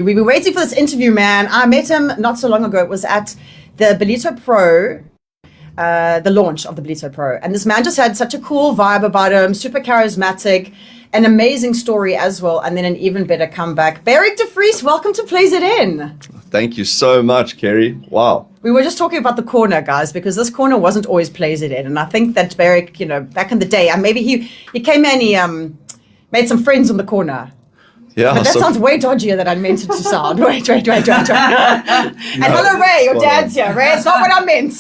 We've been waiting for this interview, man. I met him not so long ago. It was at the Beyrick Pro, the launch of the Beyrick Pro. And this man just had such a cool vibe about him, super charismatic, an amazing story as well, and then an even better comeback. Beyrick De Vries, welcome to Plays It In. Thank you so much, Keri. Wow. We were just talking about the corner, guys, because this corner wasn't always Plays It In. And I think that Beyrick, back in the day, and maybe he came in, he made some friends on the corner. Yeah, but that sounds way dodgier than I meant it to sound. Wait. And hello, Ray, your dad's here. Ray, it's not what I meant.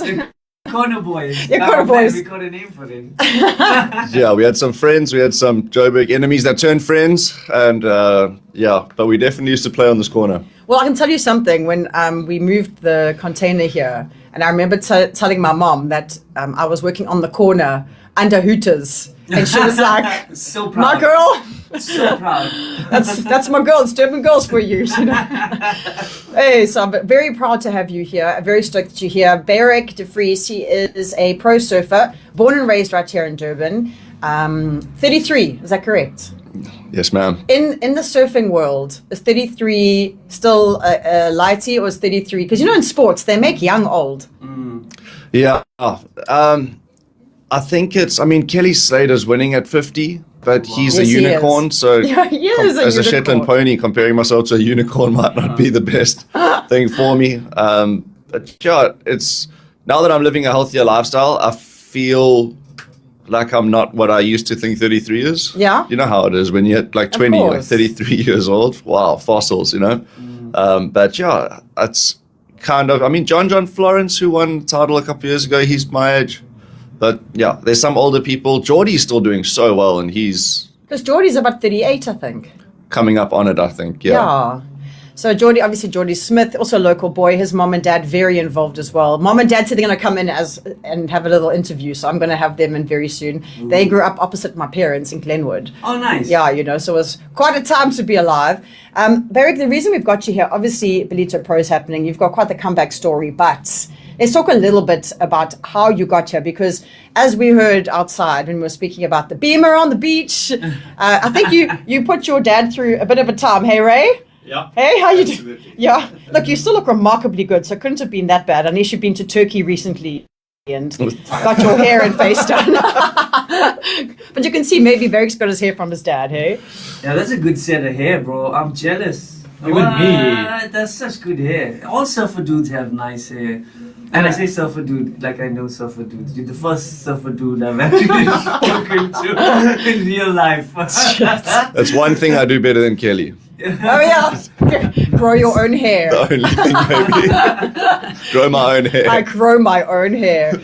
Corner boys. Yeah, corner boys. We got a name for them. Yeah, we had some friends. We had some Joburg enemies that turned friends. And but we definitely used to play on this corner. Well, I can tell you something. When we moved the container here, and I remember telling my mom that I was working on the corner under Hooters. And she was like, so proud. My girl. So proud. That's my girl. It's Durban girls for you. Hey, so I'm very proud to have you here. I'm very stoked that you're here. Beyrick De Vries, he is a pro surfer, born and raised right here in Durban. 33, is that correct? Yes, ma'am. In the surfing world, is 33 still a lighty, or is 33? Because in sports, they make young old. Yeah. I think Kelly Slater's winning at 50, but he's a unicorn. So as a Shetland pony, comparing myself to a unicorn might not be the best thing for me. But yeah, it's now that I'm living a healthier lifestyle, I feel like I'm not what I used to think 33 is. Yeah. You know how it is when you're like 20, like 33 years old. Wow, fossils, But yeah, it's kind of, John Florence, who won the title a couple of years ago, he's my age. But yeah, there's some older people. Geordie's still doing so well, and he's... Because Geordie's about 38, I think. Coming up on it, I think, yeah. So Geordie Smith, also a local boy. His mom and dad very involved as well. Mom and dad said they're going to come in and have a little interview, so I'm going to have them in very soon. Ooh. They grew up opposite my parents in Glenwood. Oh, nice. Yeah, so it was quite a time to be alive. Beyrick, the reason we've got you here, obviously, Beyrick Pro is happening. You've got quite the comeback story, but... Let's talk a little bit about how you got here, because as we heard outside when we were speaking about the beamer on the beach, I think you put your dad through a bit of a time. Hey, Ray? Yeah. Hey, how you doing? Yeah. Look, you still look remarkably good, so it couldn't have been that bad, unless you've been to Turkey recently and got your hair and face done. But you can see maybe Beyrick's got his hair from his dad, hey? Yeah, that's a good set of hair, bro. I'm jealous. Even me. That's such good hair. All surfer dudes have nice hair. And I say surfer dude like I know surfer dudes. You're the first surfer dude I've actually spoken to in real life. That's one thing I do better than Kelly. Oh yeah, grow your own hair. The only thing, maybe. Grow my own hair. I grow my own hair.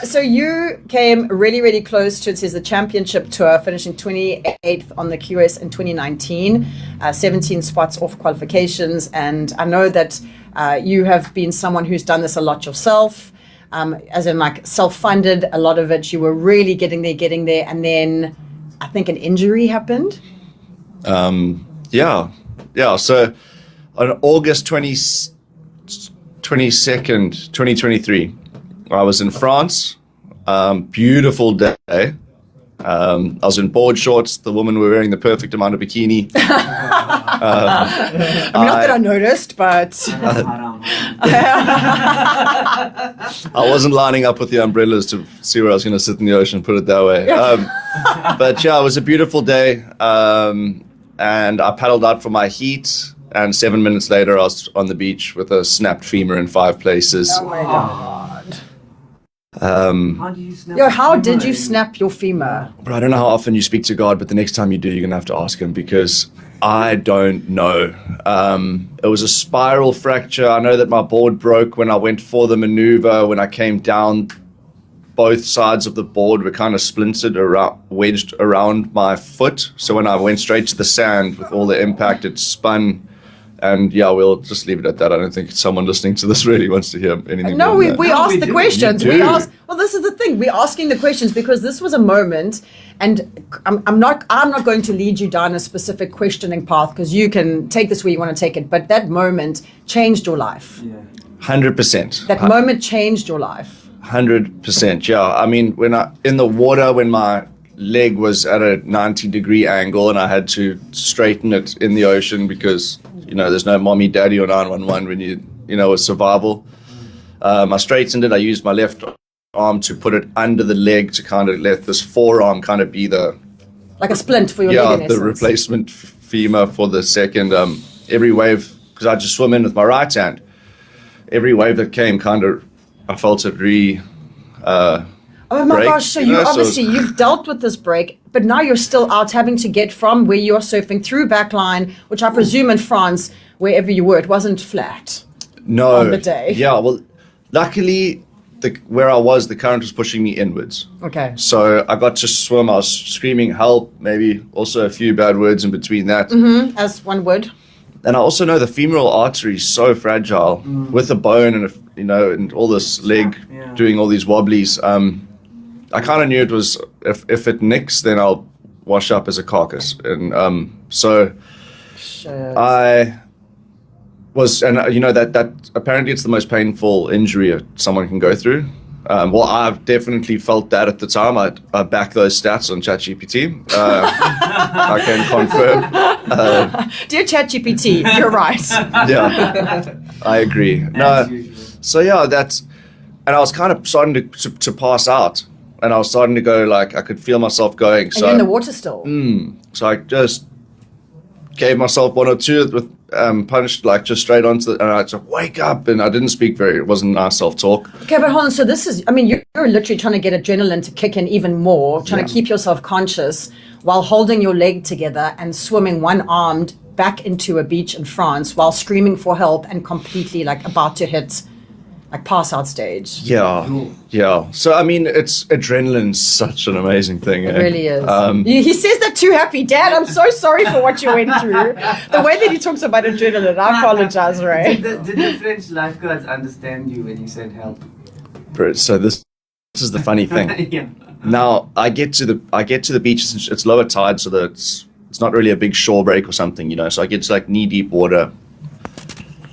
So you came really, really close to, it says, the championship tour, finishing 28th on the QS in 2019, 17 spots off qualifications. And I know that you have been someone who's done this a lot yourself, as in like self-funded. A lot of it, you were really getting there. And then I think an injury happened. Yeah. So on August 22nd, 2023, I was in France. Beautiful day. I was in board shorts. The women were wearing the perfect amount of bikini. Not that I noticed, but... I wasn't lining up with the umbrellas to see where I was going to sit in the ocean, put it that way. But yeah, it was a beautiful day. And I paddled out for my heat, and 7 minutes later I was on the beach with a snapped femur in 5 places. Oh my God. How do you snap how did you snap your femur? But I don't know how often you speak to God, but the next time you do, you're going to have to ask him, because I don't know. It was a spiral fracture. I know that my board broke when I went for the maneuver. When I came down, both sides of the board were kind of splintered, wedged around my foot. So when I went straight to the sand with all the impact, it spun. And yeah, we'll just leave it at that. I don't think someone listening to this really wants to hear anything. No, we asked the questions. We asked. Well, this is the thing. We're asking the questions because this was a moment, and I'm not going to lead you down a specific questioning path, because you can take this where you want to take it. But that moment changed your life. Yeah. 100%. That moment changed your life. 100%. Yeah. When in the water, when my leg was at a 90-degree angle, and I had to straighten it in the ocean because, there's no mommy, daddy, or 911 when it's survival. I straightened it. I used my left arm to put it under the leg to kind of let this forearm kind of be like a splint for your leg, in the essence. replacement femur for the second. Every wave, because I just swim in with my right hand, every wave that came I felt it oh my break, gosh, so you've dealt with this break, but now you're still out having to get from where you're surfing through backline, which I presume in France, wherever you were, it wasn't flat on the day. Yeah, well, luckily, where I was, the current was pushing me inwards. Okay. So I got to swim. I was screaming help, maybe also a few bad words in between that. As one would. And I also know the femoral artery is so fragile with the bone and, and all this leg doing all these wobblies. I kind of knew it was, if it nicks, then I'll wash up as a carcass. And so Shit. I was, and that apparently it's the most painful injury someone can go through. Well, I've definitely felt that at the time. I back those stats on ChatGPT. I can confirm. Dear ChatGPT, you're right. Yeah, I agree. No, so yeah, and I was kind of starting to pass out, and I was starting to go, like, I could feel myself going. And you're in the water still. So I just gave myself one or two with punched like just straight onto and I said, wake up, and I didn't speak it wasn't nice self-talk. Okay, but hold on, so this is, you're literally trying to get adrenaline to kick in even more, trying to keep yourself conscious while holding your leg together and swimming one-armed back into a beach in France while screaming for help and completely like about to hit like pass out stage. Yeah. So it's adrenaline's such an amazing thing. It really is. He says that too happy. Dad, I'm so sorry for what you went through. The way that he talks about adrenaline, I apologize, Ray. Did the French lifeguards understand you when you said help? So this is the funny thing. Yeah. Now I get to the beach. It's lower tide, so that it's not really a big shore break or something, So I get to like knee deep water.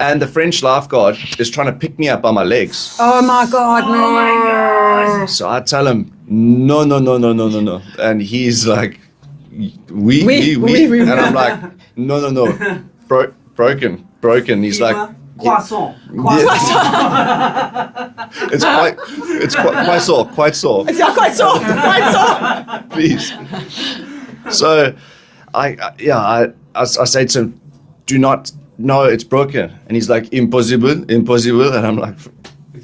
And the French lifeguard is trying to pick me up by my legs. Oh my God, no. Oh my gosh. So I tell him, no. And he's like, oui. And I'm like, no. Broken. He's like, croissant. It's quite sore. Yeah, quite sore. Please. So I say to him, do not. No, it's broken. And he's like, impossible. And I'm like,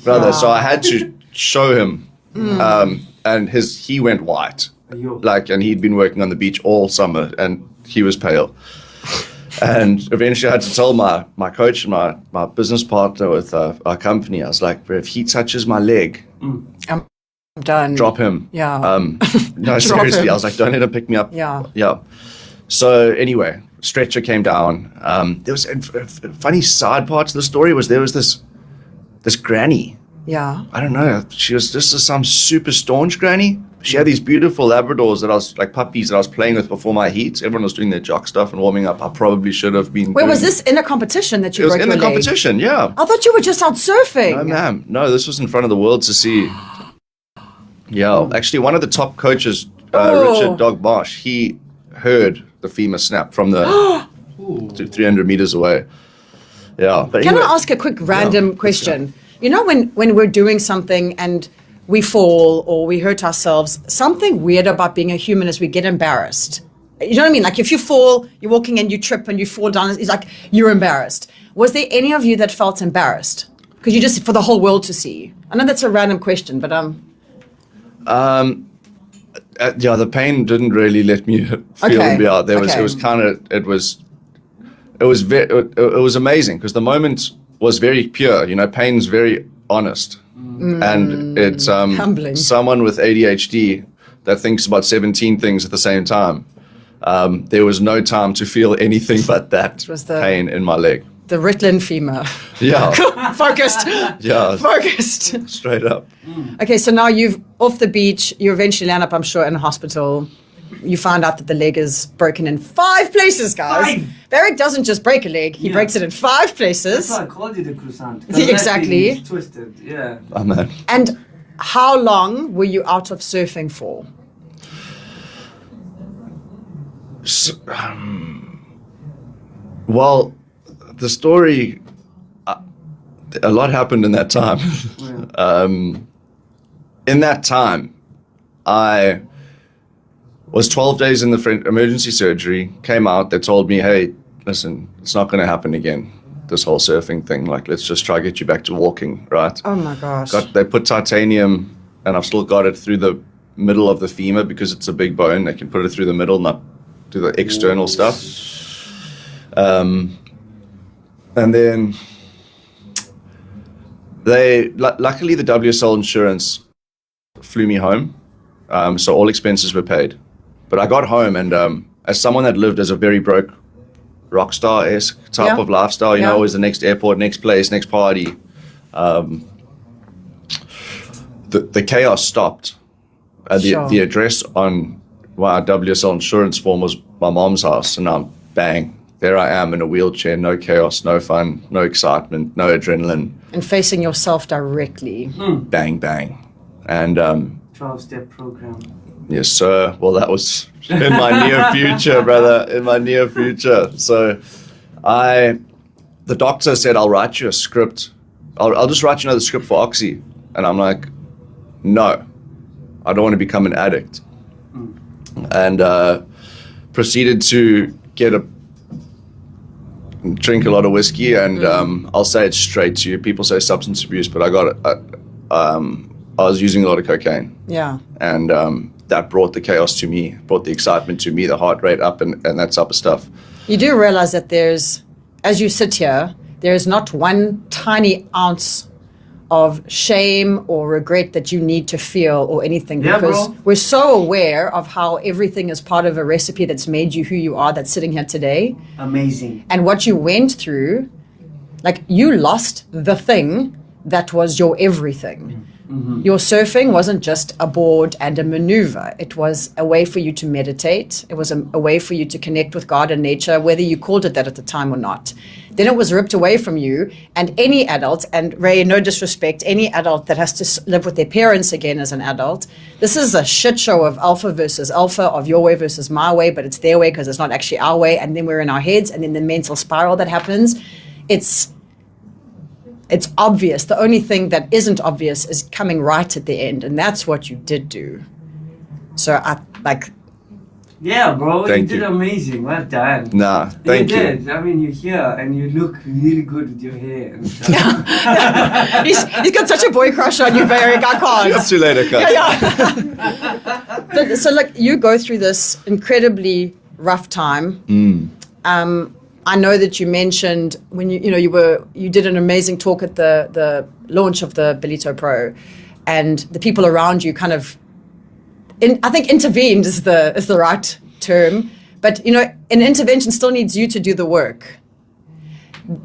brother. So I had to show him. And he went white. And he'd been working on the beach all summer and he was pale. And eventually I had to tell my coach and my business partner with our company, I was like, bro, if he touches my leg, I'm done. drop him. Yeah. No, seriously. I was like, don't let him pick me up. Yeah. So anyway, stretcher came down. There was a funny side part to the story was there was this granny. Yeah. I don't know. She was just some super staunch granny. She had these beautiful Labradors that I was like puppies that I was playing with before my heats. Everyone was doing their jock stuff and warming up. I probably should have been. Wait, was this in a competition that you broke your leg? It was in the competition, yeah. I thought you were just out surfing. No, ma'am. No, this was in front of the world to see. Yeah. Actually, one of the top coaches, Richard Dog Marsh, he heard the femur snap from the 300 meters away. Yeah. But Can anyway, I ask a quick random question? When we're doing something and we fall or we hurt ourselves, something weird about being a human is we get embarrassed. You know what I mean? Like if you fall, you're walking and you trip and you fall down, it's like you're embarrassed. Was there any of you that felt embarrassed? Because you just, for the whole world to see. I know that's a random question, but the pain didn't really let me feel me out. It was amazing because the moment was very pure. Pain's very honest, and it's humbling. Someone with ADHD that thinks about 17 things at the same time. There was no time to feel anything but that pain in my leg. The Ritalin femur. Yeah. Focused. Yeah. Focused. Straight up. Okay, so now you've off the beach. You eventually land up, I'm sure, in a hospital. You find out that the leg is broken in 5 places, guys. 5. Beyrick doesn't just break a leg; he breaks it in 5 places. That's why I called you the croissant. Exactly. It's twisted. Yeah. Oh man. And how long were you out of surfing for? Well, the story, a lot happened in that time. In that time, I was 12 days in the emergency surgery, came out, they told me, hey, listen, it's not going to happen again, this whole surfing thing. Like, let's just try to get you back to walking, right? Oh my gosh. They put titanium, and I've still got it through the middle of the femur because it's a big bone. They can put it through the middle, not do the external stuff. And then luckily the WSL insurance flew me home, so all expenses were paid. But I got home, and as someone that lived as a very broke rock star-esque type of lifestyle, you know, always the next airport, next place, next party, the chaos stopped. The address on my WSL insurance form was my mom's house, and now bang, there I am in a wheelchair, no chaos, no fun, no excitement, no adrenaline. And facing yourself directly. Bang, bang. And 12-step program. yes, sir. Well, that was in my near future, brother, in my near future. So the doctor said, I'll write you a script. I'll just write you another script for Oxy. And I'm like, no, I don't want to become an addict. And proceeded to drink a lot of whiskey, and I'll say it straight to you. People say substance abuse, but I was using a lot of cocaine. Yeah. And that brought the chaos to me, brought the excitement to me, the heart rate up, and that type of stuff. You do realize that there's, as you sit here, there's not one tiny ounce of shame or regret that you need to feel or anything, because we're so aware of how everything is part of a recipe that's made you who you are, that's sitting here today. Amazing. And what you went through, like, you lost the thing that was your everything. Your surfing wasn't just a board and a maneuver. It was a way for you to meditate. It was a way for you to connect with God and nature, whether you called it that at the time or not. Then it was ripped away from you. And any adult, and Ray, no disrespect, any adult that has to live with their parents again as an adult, this is a shit show of alpha versus alpha, of your way versus my way, but it's their way because it's not actually our way. And then we're in our heads, and then the mental spiral that happens. It's obvious. The only thing that isn't obvious is coming right at the end, and that's what you did do. So yeah, bro, Thank you did amazing. Well done. Nah, thank you. You did. I mean, you're here and you look really good with your hair and stuff. he's got such a boy crush on you, Beyrick. I can't. See you later, cuz. Yeah. So like, you go through this incredibly rough time. I know that you mentioned when you did an amazing talk at the launch of the Belito Pro, and the people around you kind of, I think intervened is the right term, but an intervention still needs you to do the work.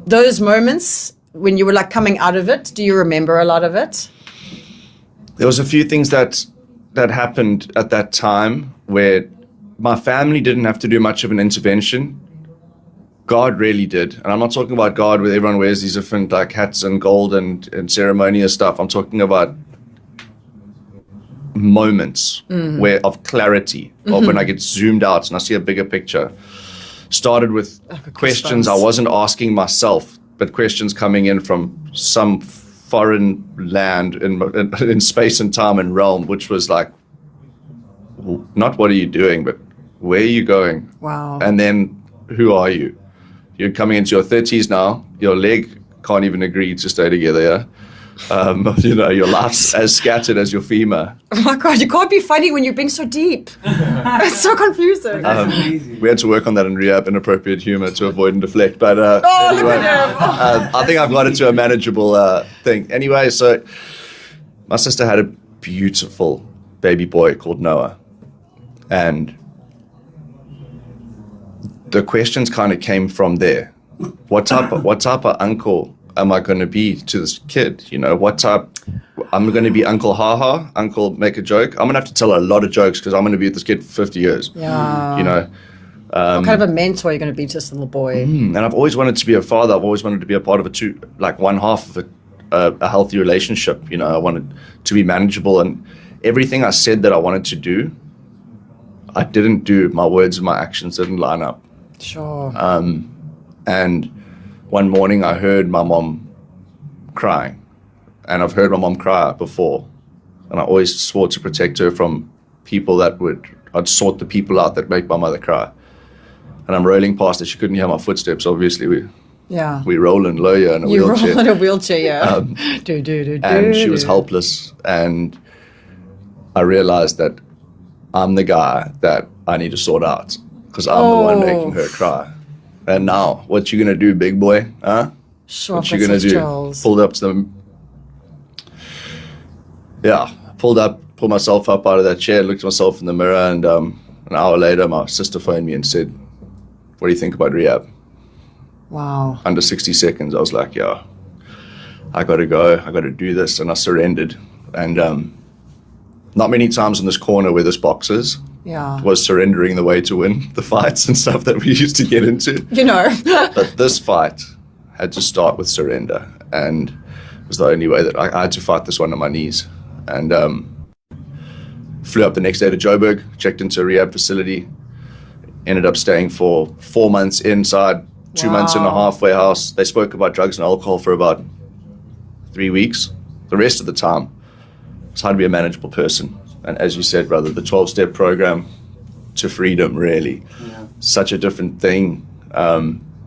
Those moments when you were like coming out of it, do you remember a lot of it? There was a few things that happened at that time where my family didn't have to do much of an intervention. God really did. And I'm not talking about God where everyone wears these different like hats and gold and ceremonial stuff. I'm talking about moments of clarity, of when I get zoomed out and I see a bigger picture. Started with questions I wasn't asking myself, but questions coming in from some foreign land in space and time and realm, which was like, not what are you doing, but where are you going? Wow. And then who are you? You're coming into your 30s now. Your leg can't even agree to stay together. Yeah? Your life's as scattered as your femur. Oh my God, you can't be funny when you're being so deep. It's so confusing. We had to work on that in rehab, inappropriate humor to avoid and deflect. But look at him. I think I've got it to a manageable thing. Anyway, so my sister had a beautiful baby boy called Noah. And the questions kind of came from there. What type of uncle am I going to be to this kid? What type? I'm going to be Uncle Ha-Ha, Uncle make a joke. I'm going to have to tell a lot of jokes because I'm going to be with this kid for 50 years. Yeah. What kind of a mentor are you going to be to this little boy? And I've always wanted to be a father. I've always wanted to be a part of one half of a healthy relationship. I wanted to be manageable, and everything I said that I wanted to do, I didn't do, my words and my actions didn't line up. Sure. And one morning I heard my mom crying, and I've heard my mom cry before, and I always swore to protect her from people I'd sort the people out that make my mother cry. And I'm rolling past her, she couldn't hear my footsteps, obviously. We roll in Loya in a wheelchair. You roll in a wheelchair, yeah. And she was helpless, and I realized that I'm the guy that I need to sort out, because I'm the one making her cry. And now, what you gonna do, big boy? Huh? Sure. What you gonna do? Pulled up to pulled myself up out of that chair, looked at myself in the mirror, and an hour later, my sister phoned me and said, "What do you think about rehab?" Wow. Under 60 seconds, I was like, "Yeah, I gotta go. I gotta do this," and I surrendered. And not many times in this corner where this box is. Yeah. Was surrendering the way to win the fights and stuff that we used to get into. But this fight had to start with surrender, and it was the only way that I had to fight this one on my knees. And flew up the next day to Joburg, checked into a rehab facility, ended up staying for 4 months inside, 2 months in a halfway house. They spoke about drugs and alcohol for about 3 weeks. The rest of the time, it's how to be a manageable person. And as you said, brother, the 12-step program to freedom, really. Yeah. Such a different thing.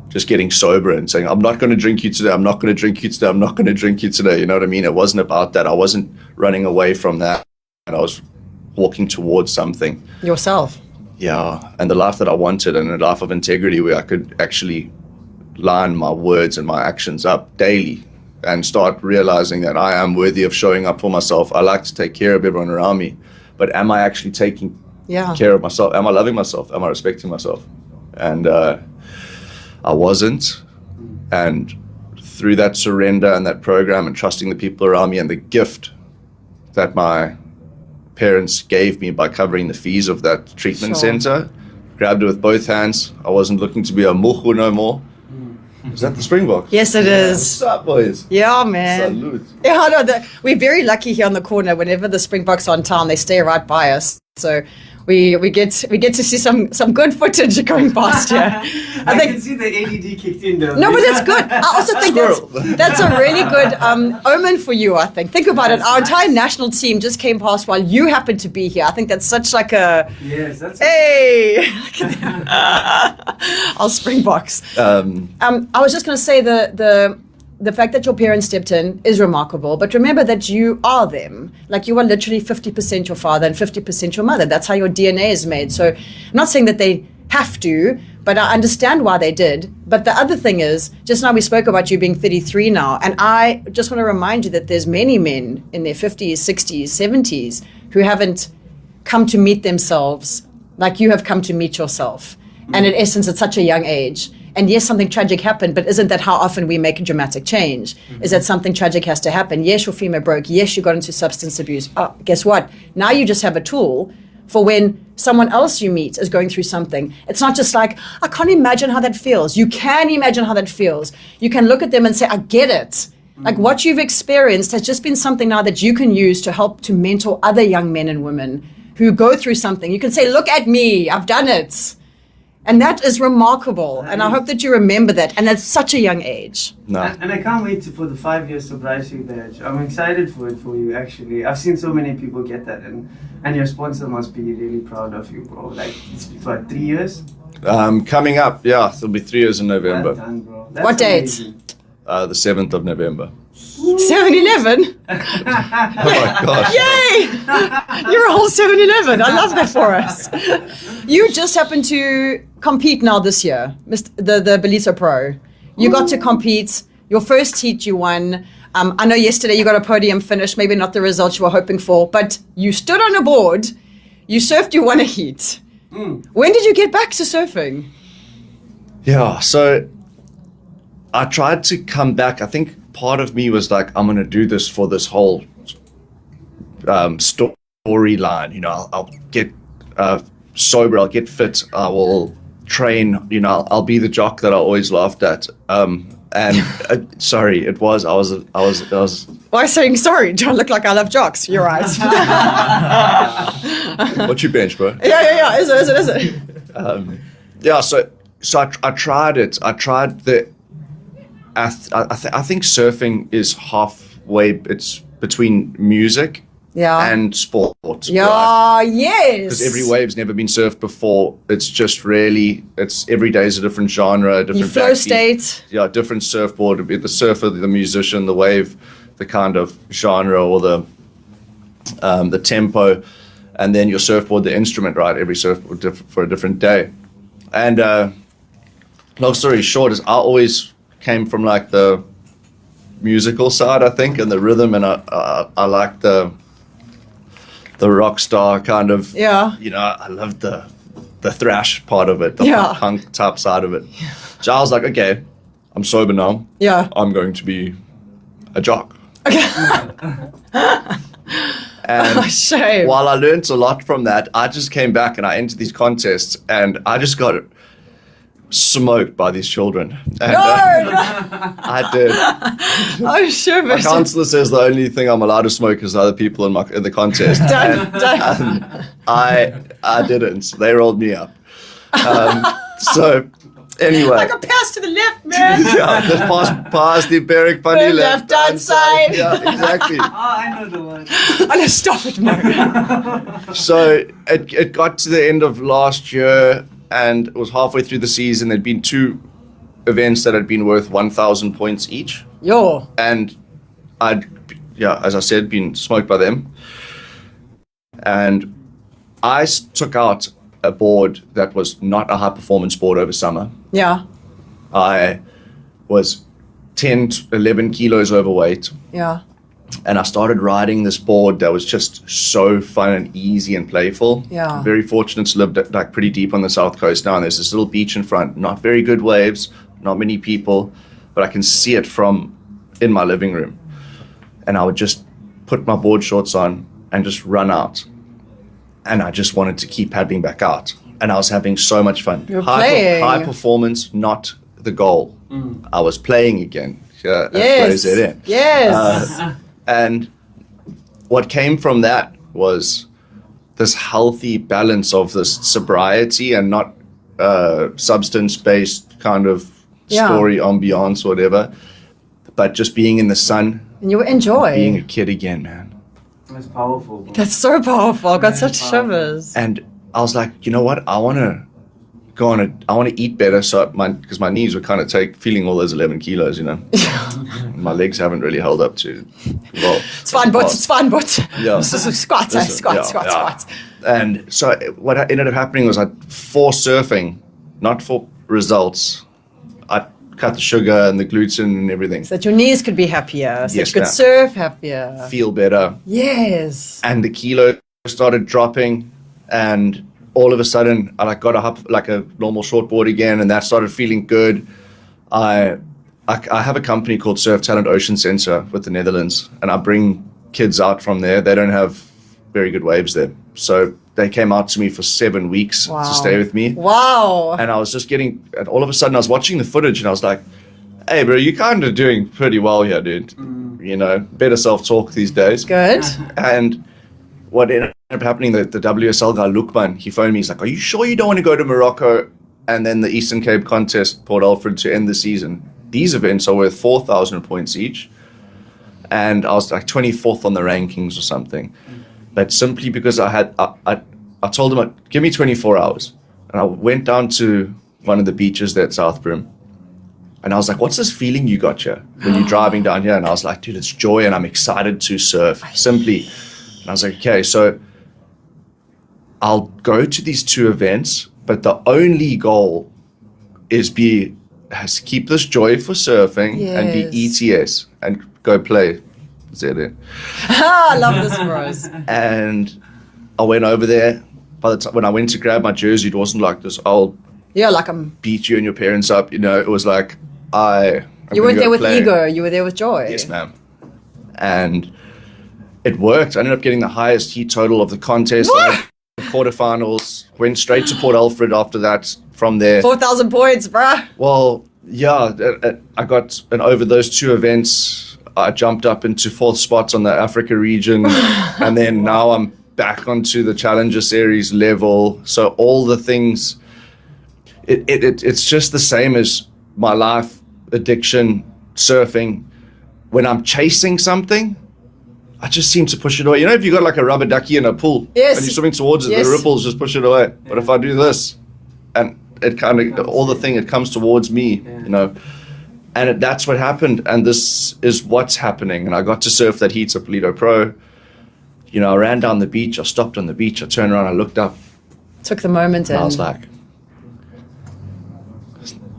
Just getting sober and saying, I'm not going to drink you today. I'm not going to drink you today. I'm not going to drink you today. You know what I mean? It wasn't about that. I wasn't running away from that. And I was walking towards something. Yourself. Yeah. And the life that I wanted, and a life of integrity where I could actually line my words and my actions up daily and start realizing that I am worthy of showing up for myself. I like to take care of everyone around me, but am I actually taking care of myself? Am I loving myself? Am I respecting myself? And I wasn't. And through that surrender and that program and trusting the people around me and the gift that my parents gave me by covering the fees of that treatment center, grabbed it with both hands. I wasn't looking to be a muhu no more. Is that the Springbok? Yes, it is. What's up, boys? Yeah, man. Salute. Yeah, no, we're very lucky here on the corner. Whenever the Springboks are in town, they stay right by us. So we get to see some good footage going past here. I can see the ADD kicked in though. No, but that's good. I also think that's a really good omen for you, I think. Think about it. Our entire national team just came past while you happened to be here. I think that's such like a... Yes, that's... Hey! Our Springboks. I was just going to say the fact that your parents stepped in is remarkable, but remember that you are them. Like, you are literally 50% your father and 50% your mother. That's how your DNA is made. So I'm not saying that they have to, but I understand why they did. But the other thing is, just now we spoke about you being 33 now, and I just want to remind you that there's many men in their 50s, 60s, 70s who haven't come to meet themselves like you have come to meet yourself. And in essence, at such a young age. And yes, something tragic happened, but isn't that how often we make a dramatic change? Is that something tragic has to happen? Yes, your femur broke. Yes, you got into substance abuse. Oh, guess what? Now you just have a tool for when someone else you meet is going through something. It's not just like, I can't imagine how that feels. You can imagine how that feels. You can look at them and say, I get it. Like, what you've experienced has just been something now that you can use to help to mentor other young men and women who go through something. You can say, look at me, I've done it. And that is remarkable, and I hope that you remember that, and at such a young age. No. And I can't wait for the 5-year sobriety badge. I'm excited for it for you, actually. I've seen so many people get that, and your sponsor must be really proud of you, bro. Like, it's what, 3 years? Coming up, yeah, it'll be 3 years in November. Well done, bro. That's what date? amazing. The 7th of November. 7-Eleven? Oh my gosh. Yay! You're a whole 7-Eleven. I love that for us. You just happened to compete now this year, the Belisa Pro. You got to compete. Your first heat you won. I know yesterday you got a podium finish, maybe not the result you were hoping for, but you stood on a board, you surfed, you won a heat. When did you get back to surfing? Yeah, so I tried to come back. I think part of me was like, I'm going to do this for this whole storyline. You know, I'll get sober, I'll get fit, I will train, you know, I'll be the jock that I always laughed at. And sorry, I was Why saying sorry? Do I look like I love jocks? You're right. What's your bench, bro? Yeah. Is it? Yeah, so I tried it. I tried I think surfing is halfway. It's between music and sport. Yeah, right? Yes. Because every wave's never been surfed before. It's just really, every day is a different genre, a different flow state. Yeah, different surfboard. The surfer, the musician, the wave, the kind of genre or the tempo, and then your surfboard, the instrument, right? Every surfboard for a different day. And long story short is I always came from like the musical side, I think, and the rhythm, and I like the rock star kind of, I love the thrash part of it, the punk type side of it. So I was like, okay, I'm sober now. Yeah. I'm going to be a jock. Okay. And shame. While I learned a lot from that, I just came back and I entered these contests and I just got smoked by these children. And, I did. Oh, sure. My counselor says the only thing I'm allowed to smoke is other people in the contest. Don't. I didn't. They rolled me up. So anyway. Like a pass to the left, man. Yeah, the pass the Beyrick funny left hand side. Yeah, exactly. Oh, I know the one. Let's stop it, man. So it got to the end of last year. And it was halfway through the season. There'd been 2 events that had been worth 1,000 points each. Yo. And I'd, as I said, been smoked by them. And I took out a board that was not a high performance board over summer. Yeah. I was 10 to 11 kilos overweight. Yeah. And I started riding this board that was just so fun and easy and playful. Yeah. Very fortunate to live like pretty deep on the south coast now. And there's this little beach in front, not very good waves, not many people, but I can see it from in my living room. And I would just put my board shorts on and just run out. And I just wanted to keep paddling back out. And I was having so much fun. You're playing. High performance, not the goal. I was playing again. Yes. Yes. And what came from that was this healthy balance of this sobriety and not substance-based kind of story, ambiance, whatever, but just being in the sun. And you enjoy. Being a kid again, man. That's powerful. Bro. That's so powerful. I got such shivers. And I was like, you know what? I want to eat better, because my knees were kind of feeling all those 11 kilos, you know. My legs haven't really held up to. Well, it's fine, but yeah. Squats. And so what ended up happening was for surfing, not for results, I cut the sugar and the gluten and everything. So that your knees could be happier, so yes, you could surf happier. Feel better. Yes. And the kilo started dropping, and all of a sudden I got a normal shortboard again, and that started feeling good. I have a company called Surf Talent Ocean Center with the Netherlands, and I bring kids out from there. They don't have very good waves there. So they came out to me for 7 weeks to stay with me. Wow. And I was just and all of a sudden I was watching the footage and I was like, hey bro, you're kind of doing pretty well here, dude. You know, better self-talk these days. Good. And what ended up happening, the WSL guy, Lukman, he phoned me. He's like, are you sure you don't want to go to Morocco and then the Eastern Cape contest, Port Alfred, to end the season? These events are worth 4,000 points each. And I was like 24th on the rankings or something. But simply because I told him, give me 24 hours. And I went down to one of the beaches there at South Brim. And I was like, what's this feeling you got here when you're driving down here? And I was like, dude, it's joy and I'm excited to surf, simply. And I was like, okay, so I'll go to these 2 events, but the only goal is has to keep this joy for surfing and be ETS and go play. Is that it? I love this, Rose. And I went over there. By the time when I went to grab my jersey, it wasn't like this, I'll beat you and your parents up. You know, it was like you weren't there with ego, you were there with joy. Yes, ma'am. And it worked. I ended up getting the highest heat total of the contest. The quarterfinals, went straight to Port Alfred after that. From there, 4,000 points, bruh. Well, yeah, I got, and over those 2 events, I jumped up into 4th spot on the Africa region, and then now I'm back onto the Challenger Series level. So all the things, it's just the same as my life, addiction, surfing. When I'm chasing something, I just seem to push it away. You know, if you got like a rubber ducky in a pool, yes, and you're swimming towards it, yes, the ripples just push it away. But if I do this, and it kind of, all the thing, it comes towards me, you know. And that's what happened, and this is what's happening. And I got to surf that heat at Polito Pro. You know, I ran down the beach, I stopped on the beach, I turned around, I looked up. Took the moment and I was like,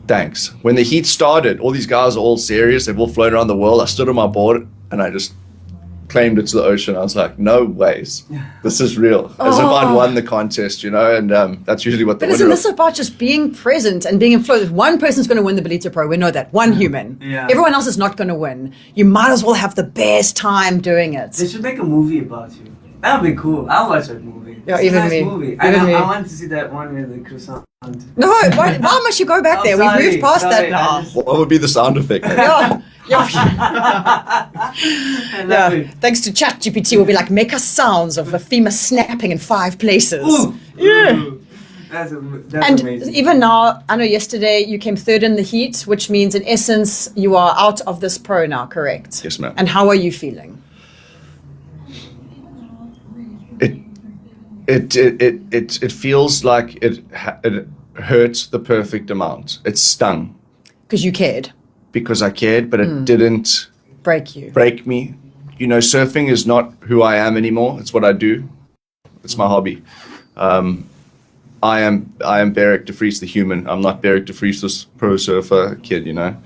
thanks. When the heat started, all these guys are all serious, they've all flown around the world. I stood on my board and I just claimed it to the ocean. I was like, no ways, this is real. As if I'd won the contest, you know, and that's usually what the winner. But isn't this about just being present and being in flow? If one person's going to win the Belita Pro, we know that. One human. Yeah. Everyone else is not going to win. You might as well have the best time doing it. They should make a movie about you. That would be cool. I'll watch that movie. Yeah, it's even a nice me. movie. Even me. I want to see that one with the croissant. No, why must you go back there? We've moved past that now. What would be the sound effect? Yeah. Yeah. Thanks to ChatGPT, we'll be like, make us sounds of a femur snapping in 5 places. Ooh. Yeah. Ooh. That's And amazing. even now, I know yesterday you came 3rd in the heat, which means in essence you are out of this pro now, correct? Yes, ma'am. And how are you feeling? It feels like it hurt the perfect amount. It stung. Because you cared. Because I cared, but it didn't break me. You know, surfing is not who I am anymore. It's what I do. It's my hobby. I am Beyrick De Vries, the human. I'm not Beyrick De Vries, this pro surfer kid, you know.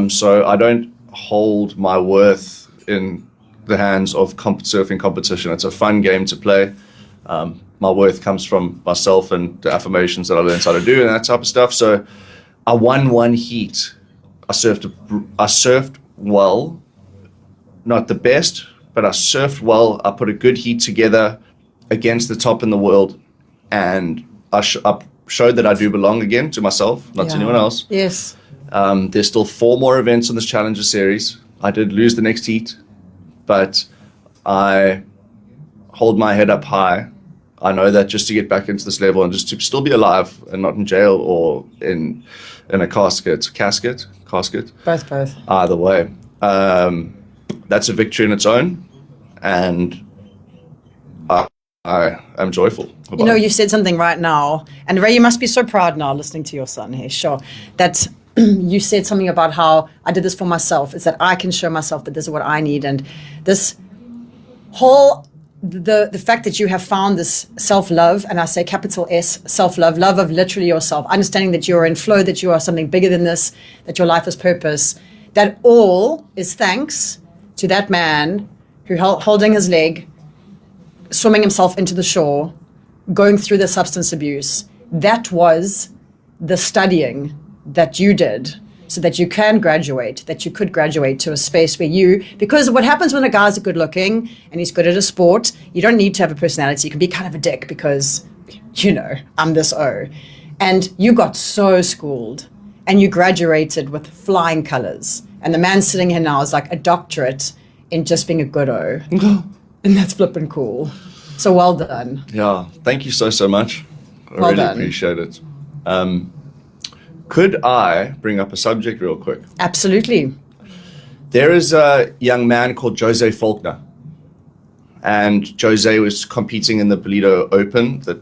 So I don't hold my worth in the hands of surfing competition. It's a fun game to play. My worth comes from myself and the affirmations that I learned how to do and that type of stuff. So I won one heat. I surfed well, not the best, but I surfed well. I put a good heat together against the top in the world, and I showed that I do belong again to myself, not to anyone else. Yes. There's still 4 more events on this Challenger Series. I did lose the next heat, but I hold my head up high. I know that just to get back into this level and just to still be alive and not in jail or in a casket. Both. Either way. That's a victory in its own, and I am joyful about You know, it. you said something right now, and Ray, you must be so proud now listening to your son here, sure, that you said something about how I did this for myself. It's that I can show myself that this is what I need, and this whole the fact that you have found this self-love, and I say capital S, self-love, love of literally yourself, understanding that you're in flow, that you are something bigger than this, that your life is purpose, that all is thanks to that man who holding his leg, swimming himself into the shore, going through the substance abuse. That was the studying that you did so that you can graduate, that you could graduate to a space where because what happens when a guy's good looking and he's good at a sport, you don't need to have a personality. You can be kind of a dick because, you know, I'm this O. And you got so schooled and you graduated with flying colors. And the man sitting here now is like a doctorate in just being a good O. And that's flipping cool. So well done. Yeah, thank you so much. I Well really done. appreciate it. Could I bring up a subject real quick? Absolutely. There is a young man called Jose Faulkner. And Jose was competing in the Polito Open, the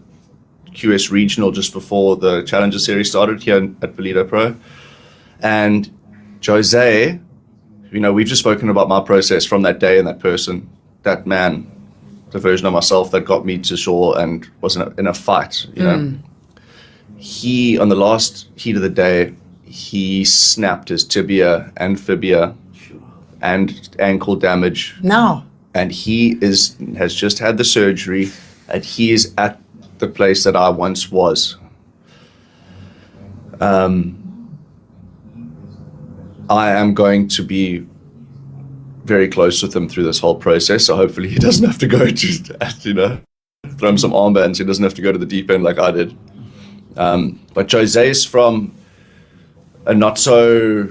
QS Regional, just before the Challenger Series started here at Polito Pro. And Jose, you know, we've just spoken about my process from that day and that person, that man, the version of myself that got me to shore and was in a fight, you know. He, on the last heat of the day, he snapped his tibia and fibia and ankle damage. Now. And he has just had the surgery, and he is at the place that I once was. I am going to be very close with him through this whole process, so hopefully he doesn't have to go to, you know, throw him some armbands. He doesn't have to go to the deep end like I did. But Jose is from a not so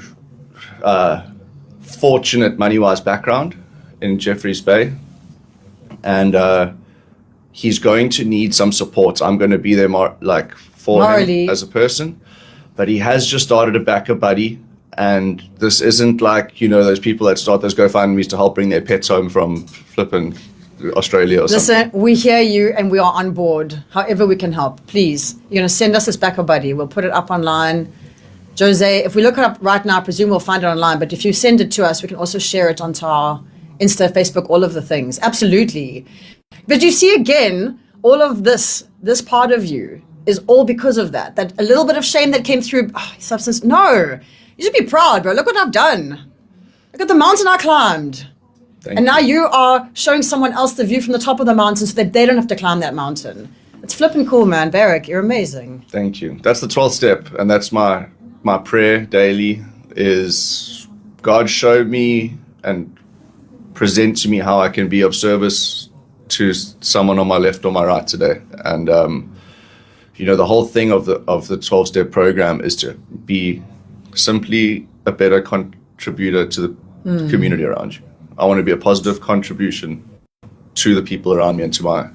fortunate money-wise background in Jeffreys Bay, and he's going to need some support. I'm going to be there for Morally. him as a person, but he has just started a backer buddy, and this isn't like, those people that start those GoFundMes to help bring their pets home from flipping Australia or something. Listen, we hear you and we are on board. However we can help, please. You're going to send us this backer buddy. We'll put it up online. Jose, if we look it up right now, I presume we'll find it online. But if you send it to us, we can also share it onto our Insta, Facebook, all of the things. Absolutely. But you see, again, all of this part of you is all because of that. That a little bit of shame that came through substance. No, you should be proud, bro. Look what I've done. Look at the mountain I climbed. Thank And you. now you are showing someone else the view from the top of the mountain so that they don't have to climb that mountain. It's flipping cool, man. Beyrick, you're amazing. Thank you. That's the 12th step, and that's my prayer daily is God show me and present to me how I can be of service to someone on my left or my right today. And the whole thing of the 12-step program is to be simply a better contributor to the community around you. I want to be a positive contribution to the people around me and to my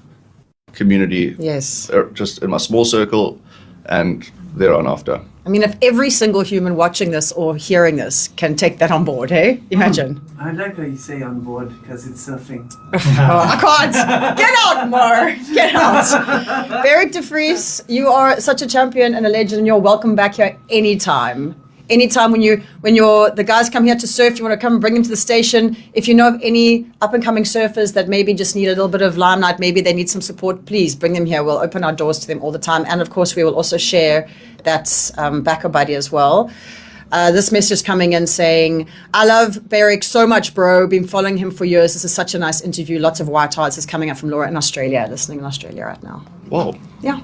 community. Yes. Just in my small circle and thereon after. I mean, if every single human watching this or hearing this can take that on board, hey? Imagine. I like how you say on board because it's surfing. I can't. Get out, Mar. Get out. Beyrick De Vries, you are such a champion and a legend, and you're welcome back here anytime. Anytime when the guys come here to surf, you want to come and bring them to the station. If you know of any up-and-coming surfers that maybe just need a little bit of limelight, maybe they need some support, please bring them here. We'll open our doors to them all the time. And, of course, we will also share that backer buddy as well. This message is coming in saying, I love Beyrick so much, bro. Been following him for years. This is such a nice interview. Lots of white hearts is coming up from Laura in Australia, listening in Australia right now. Whoa. Yeah.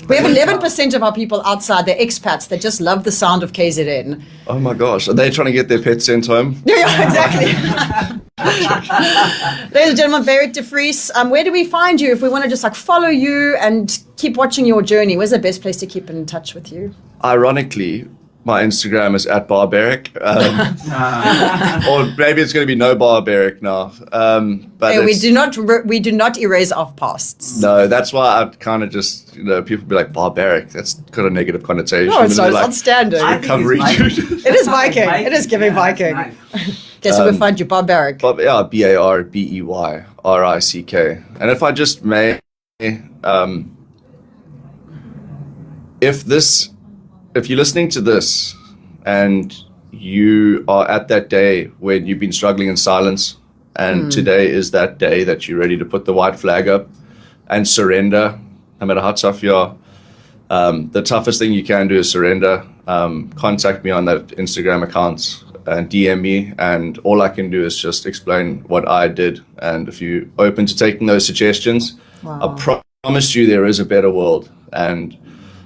We have 11% of our people outside, they're expats, that just love the sound of KZN. Oh my gosh. Are they trying to get their pets sent home? Yeah, exactly. Ladies and gentlemen, Beyrick De Vries, where do we find you if we want to just follow you and keep watching your journey? Where's the best place to keep in touch with you? Ironically, my Instagram is @barberic. Or maybe it's going to be no Barberic now. But Hey, we do not erase our pasts. No, that's why I kind of just, people be like, Barberic, that's got a negative connotation. No, it's And not. they're It's outstanding. I think recovery it's Viking. dude. It is Viking. It is giving Viking. Nice. Okay, so we'll find you, Barberic. BARBEYRICK. And if I just may, if you're listening to this and you are at that day when you've been struggling in silence, and today is that day that you're ready to put the white flag up and surrender, no matter how tough you are, the toughest thing you can do is surrender. Contact me on that Instagram account and DM me, and all I can do is just explain what I did. And if you're open to taking those suggestions, Wow. I promise you there is a better world. And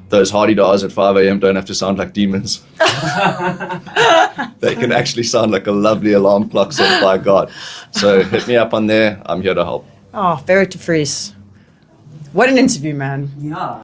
those hardy dars at 5 a.m. don't have to sound like demons. They can actually sound like a lovely alarm clock set by God. So hit me up on there. I'm here to help. Oh, Beyrick De Vries. What an interview, man. Yeah.